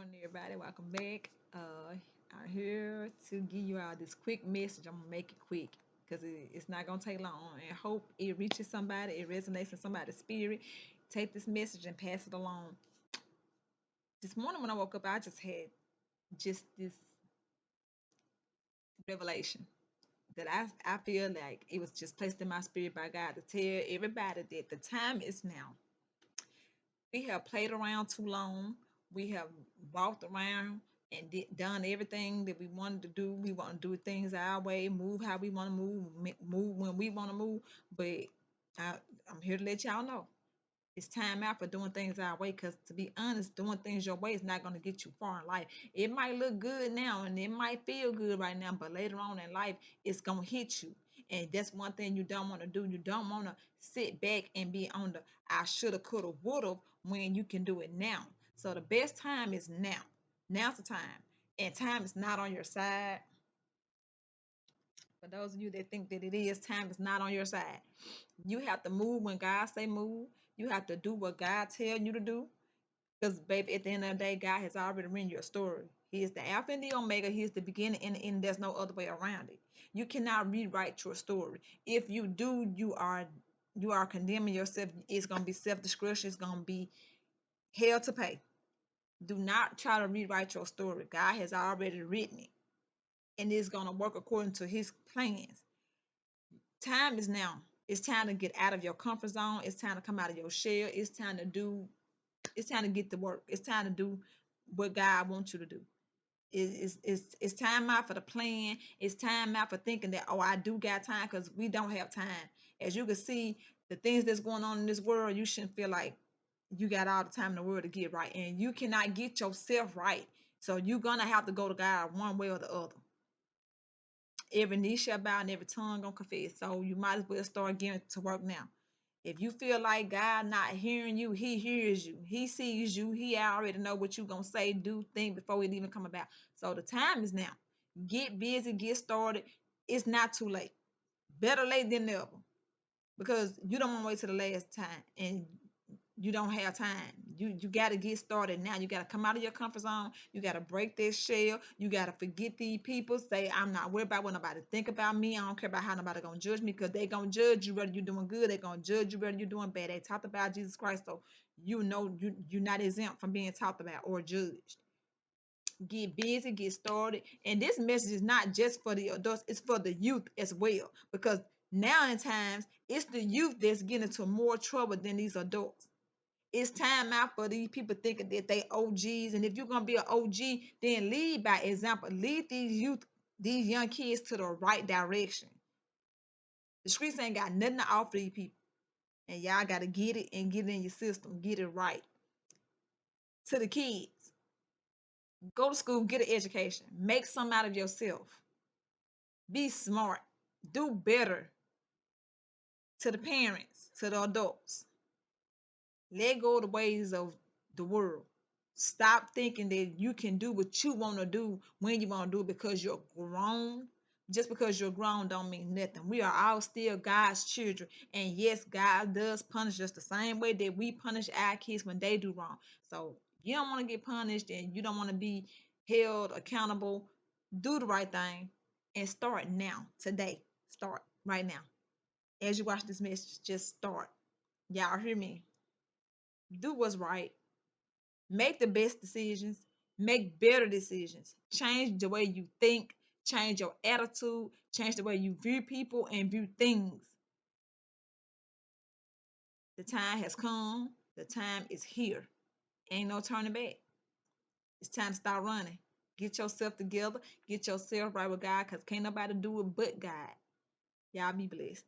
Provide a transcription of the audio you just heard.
Morning, everybody. Welcome back. I'm here to give you all this quick message. I'm gonna make it quick because it's not gonna take long. And hope it reaches somebody. It resonates in somebody's spirit. Take this message and pass it along. This morning when I woke up, I just had just this revelation that I feel like it was just placed in my spirit by God to tell everybody that the time is now. We have played around too long. We have walked around and done everything that we wanted to do. We want to do things our way, move how we want to move, move when we want to move. But I, I'm here to let y'all know it's time out for doing things our way. Because to be honest, doing things your way is not going to get you far in life. It might look good now and it might feel good right now, but later on in life, it's going to hit you. And that's one thing you don't want to do. You don't want to sit back and be on the I shoulda, coulda, woulda when you can do it now. So the best time is now. Now's the time. And time is not on your side. For those of you that think that it is, time is not on your side. You have to move when God say move. You have to do what God tell you to do. Because, baby, at the end of the day, God has already written your story. He is the Alpha and the Omega. He is the beginning and the end. There's no other way around it. You cannot rewrite your story. If you do, you are condemning yourself. It's gonna be self-destruction. It's gonna be hell to pay. Do not try to rewrite your story. God has already written it, and it's gonna work according to His plans. Time is now. It's time to get out of your comfort zone. It's time to come out of your shell. It's time to do. It's time to get to work. It's time to do what God wants you to do. It's time out for the plan. It's time out for thinking that, oh, I do got time, because we don't have time. As you can see, the things that's going on in this world, you shouldn't feel like you got all the time in the world to get right. And you cannot get yourself right. So you're going to have to go to God one way or the other. Every knee shall bow and every tongue gonna confess. So you might as well start getting to work now. If you feel like God not hearing you, He hears you. He sees you. He already know what you gonna say, do, think before it even come about. So the time is now. Get busy, get started. It's not too late. Better late than never. Because you don't want to wait till the last time, and you don't have time. You got to get started now. You got to come out of your comfort zone. You got to break this shell. You got to forget these people. Say, I'm not worried about what nobody think about me. I don't care about how nobody gonna judge me, because they gonna judge you whether you're doing good. They gonna judge you whether you're doing bad. They talked about Jesus Christ, so you know you're not exempt from being talked about or judged. Get busy, get started. And this message is not just for the adults, it's for the youth as well. Because now in times, it's the youth that's getting into more trouble than these adults. It's time out for these people thinking that they OGs. And if you're gonna be an OG, then lead by example. Lead these youth, these young kids to the right direction. The streets ain't got nothing to offer these people. And y'all gotta get it and get it in your system. Get it right. To the kids, go to school, get an education, make something out of yourself. Be smart. Do better. To the parents, to the adults. Let go of the ways of the world. Stop thinking that you can do what you want to do when you want to do it because you're grown. Just because you're grown don't mean nothing. We are all still God's children. And yes, God does punish us the same way that we punish our kids when they do wrong. So you don't want to get punished and you don't want to be held accountable. Do the right thing and start now, today. Start right now. As you watch this message, just start. Y'all hear me? Do what's right. Make the best decisions, make better decisions, change the way you think, change your attitude, change the way you view people and view things. The time has come, the time is here. Ain't no turning back. It's time to start running. Get yourself together, get yourself right with God, because can't nobody do it but God. Y'all be blessed.